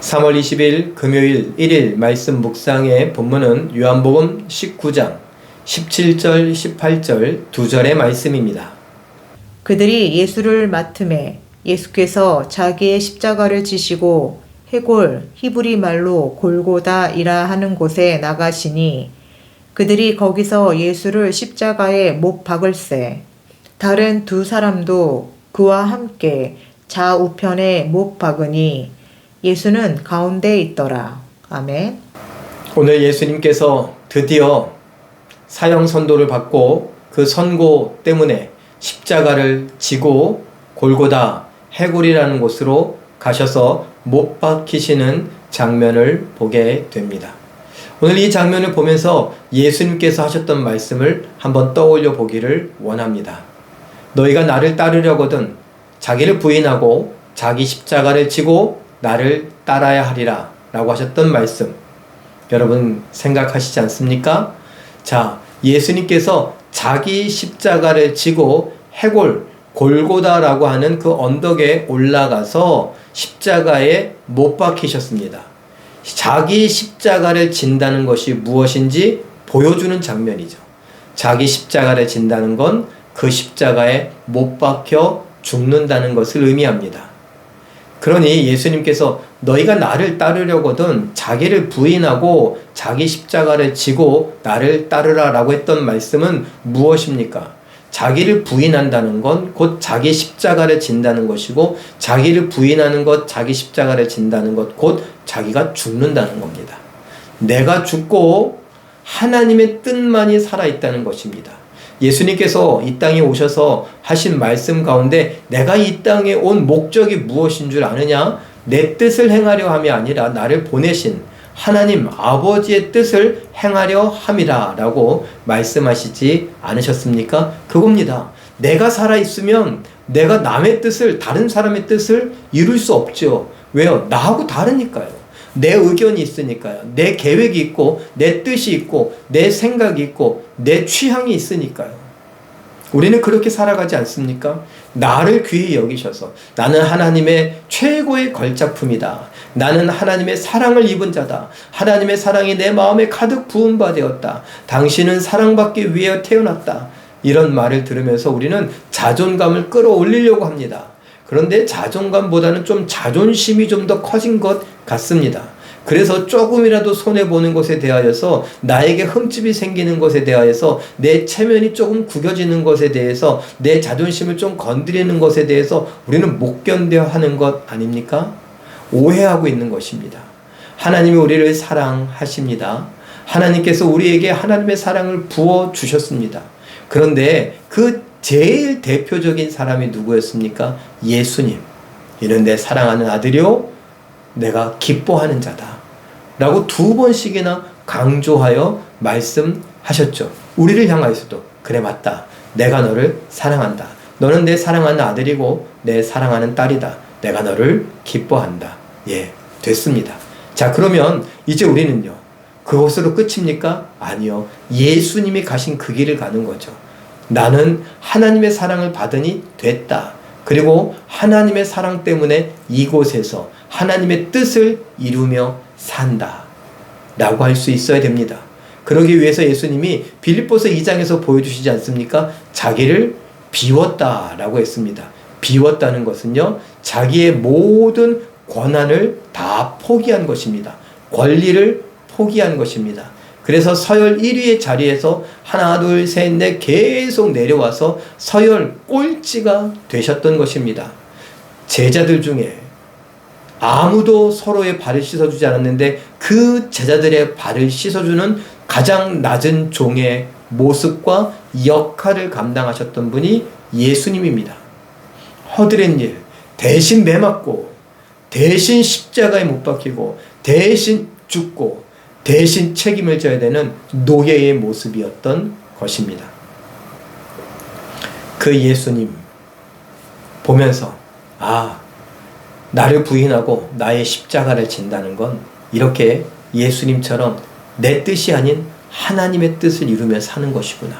3월 20일 금요일 1일 말씀 묵상의 본문은 요한복음 19장 17절 18절 2절의 말씀입니다. 그들이 예수를 맡음에 예수께서 자기의 십자가를 지시고 해골 히브리 말로 골고다이라 하는 곳에 나가시니 그들이 거기서 예수를 십자가에 못 박을세 다른 두 사람도 그와 함께 좌우편에 못 박으니 예수는 가운데 있더라. 아멘. 오늘 예수님께서 드디어 사형 선고를 받고 그 선고 때문에 십자가를 지고 골고다 해골이라는 곳으로 가셔서 못 박히시는 장면을 보게 됩니다. 오늘 이 장면을 보면서 예수님께서 하셨던 말씀을 한번 떠올려 보기를 원합니다. 너희가 나를 따르려거든 자기를 부인하고 자기 십자가를 지고 나를 따라야 하리라 라고 하셨던 말씀, 여러분 생각하시지 않습니까? 자, 예수님께서 자기 십자가를 지고 해골 골고다라고 하는 그 언덕에 올라가서 십자가에 못 박히셨습니다. 자기 십자가를 진다는 것이 무엇인지 보여주는 장면이죠. 자기 십자가를 진다는 건 그 십자가에 못 박혀 죽는다는 것을 의미합니다. 그러니 예수님께서 너희가 나를 따르려거든 자기를 부인하고 자기 십자가를 지고 나를 따르라 라고 했던 말씀은 무엇입니까? 자기를 부인한다는 건 곧 자기 십자가를 진다는 것이고, 자기를 부인하는 것, 자기 십자가를 진다는 것, 곧 자기가 죽는다는 겁니다. 내가 죽고 하나님의 뜻만이 살아있다는 것입니다. 예수님께서 이 땅에 오셔서 하신 말씀 가운데 내가 이 땅에 온 목적이 무엇인 줄 아느냐? 내 뜻을 행하려 함이 아니라 나를 보내신 하나님 아버지의 뜻을 행하려 함이라 라고 말씀하시지 않으셨습니까? 그겁니다. 내가 살아있으면 내가 남의 뜻을, 다른 사람의 뜻을 이룰 수 없죠. 왜요? 나하고 다르니까요. 내 의견이 있으니까요. 내 계획이 있고 내 뜻이 있고 내 생각이 있고 내 취향이 있으니까요. 우리는 그렇게 살아가지 않습니까? 나를 귀히 여기셔서 나는 하나님의 최고의 걸작품이다. 나는 하나님의 사랑을 입은 자다. 하나님의 사랑이 내 마음에 가득 부은 바 되었다. 당신은 사랑받기 위해 태어났다. 이런 말을 들으면서 우리는 자존감을 끌어올리려고 합니다. 그런데 자존감보다는 좀 자존심이 좀 더 커진 것 같습니다. 그래서 조금이라도 손해보는 것에 대하여서, 나에게 흠집이 생기는 것에 대하여서, 내 체면이 조금 구겨지는 것에 대해서, 내 자존심을 좀 건드리는 것에 대해서 우리는 못 견뎌 하는 것 아닙니까? 오해하고 있는 것입니다. 하나님이 우리를 사랑하십니다. 하나님께서 우리에게 하나님의 사랑을 부어주셨습니다. 그런데 그 제일 대표적인 사람이 누구였습니까? 예수님. 이는 내 사랑하는 아들이요 내가 기뻐하는 자다 라고 2번씩이나 강조하여 말씀하셨죠. 우리를 향하여서도 그래, 맞다. 내가 너를 사랑한다. 너는 내 사랑하는 아들이고 내 사랑하는 딸이다. 내가 너를 기뻐한다. 예, 됐습니다. 자, 그러면 이제 우리는요, 그것으로 끝입니까? 아니요. 예수님이 가신 그 길을 가는 거죠. 나는 하나님의 사랑을 받으니 됐다. 그리고 하나님의 사랑 때문에 이곳에서 하나님의 뜻을 이루며 산다 라고 할 수 있어야 됩니다. 그러기 위해서 예수님이 빌립보서 2장에서 보여주시지 않습니까? 자기를 비웠다 라고 했습니다. 비웠다는 것은요, 자기의 모든 권한을 다 포기한 것입니다. 권리를 포기한 것입니다. 그래서 서열 1위의 자리에서 하나 둘 셋 넷 계속 내려와서 서열 꼴찌가 되셨던 것입니다. 제자들 중에 아무도 서로의 발을 씻어주지 않았는데 그 제자들의 발을 씻어주는 가장 낮은 종의 모습과 역할을 감당하셨던 분이 예수님입니다. 허드렛 일, 대신 매맞고 대신 십자가에 못 박히고 대신 죽고 대신 책임을 져야 되는 노예의 모습이었던 것입니다. 그 예수님 보면서, 아, 나를 부인하고 나의 십자가를 진다는 건 이렇게 예수님처럼 내 뜻이 아닌 하나님의 뜻을 이루며 사는 것이구나.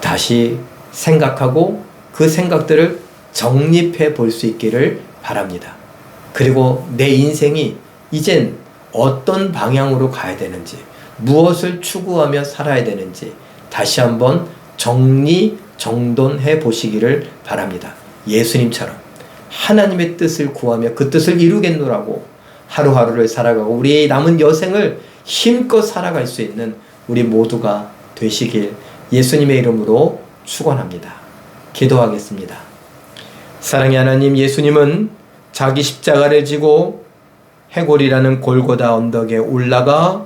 다시 생각하고 그 생각들을 정립해 볼 수 있기를 바랍니다. 그리고 내 인생이 이젠 어떤 방향으로 가야 되는지, 무엇을 추구하며 살아야 되는지 다시 한번 정리정돈해 보시기를 바랍니다. 예수님처럼 하나님의 뜻을 구하며 그 뜻을 이루겠노라고 하루하루를 살아가고 우리의 남은 여생을 힘껏 살아갈 수 있는 우리 모두가 되시길 예수님의 이름으로 축원합니다. 기도하겠습니다. 사랑의 하나님, 예수님은 자기 십자가를 지고 해골이라는 골고다 언덕에 올라가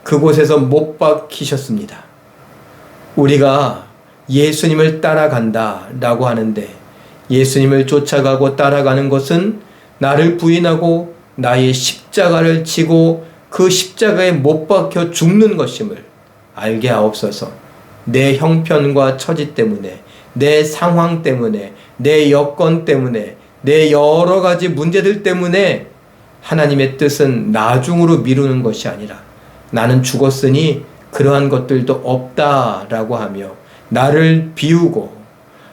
그곳에서 못 박히셨습니다. 우리가 예수님을 따라간다 라고 하는데, 예수님을 쫓아가고 따라가는 것은 나를 부인하고 나의 십자가를 지고 그 십자가에 못 박혀 죽는 것임을 알게 하옵소서. 내 형편과 처지 때문에, 내 상황 때문에, 내 여건 때문에, 내 여러 가지 문제들 때문에 하나님의 뜻은 나중으로 미루는 것이 아니라 나는 죽었으니 그러한 것들도 없다라고 하며 나를 비우고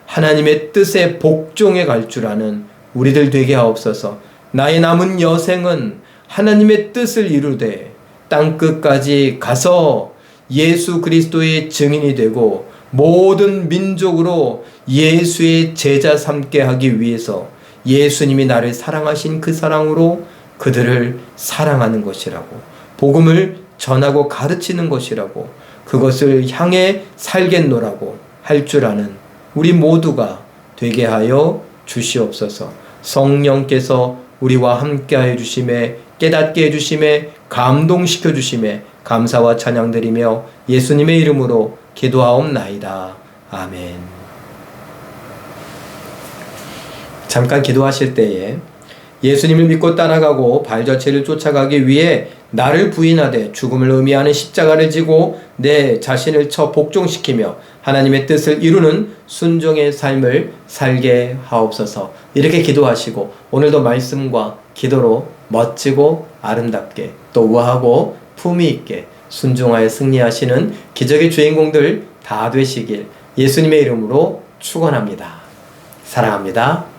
하나님의 뜻에 복종해 갈 줄 아는 우리들 되게 하옵소서. 나의 남은 여생은 하나님의 뜻을 이루되 땅끝까지 가서 예수 그리스도의 증인이 되고 모든 민족으로 예수의 제자 삼게 하기 위해서 예수님이 나를 사랑하신 그 사랑으로 그들을 사랑하는 것이라고, 복음을 전하고 가르치는 것이라고, 그것을 향해 살겠노라고 할 줄 아는 우리 모두가 되게 하여 주시옵소서. 성령께서 우리와 함께하여 주심에, 깨닫게 해주심에, 감동시켜 주심에 감사와 찬양드리며 예수님의 이름으로 기도하옵나이다. 아멘. 잠깐 기도하실 때에 예수님을 믿고 따라가고 발자취를 쫓아가기 위해 나를 부인하되 죽음을 의미하는 십자가를 지고 내 자신을 처 복종시키며 하나님의 뜻을 이루는 순종의 삶을 살게 하옵소서. 이렇게 기도하시고 오늘도 말씀과 기도로 멋지고 아름답게 또 우아하고 품위 있게 순종하여 승리하시는 기적의 주인공들 다 되시길 예수님의 이름으로 축원합니다. 사랑합니다.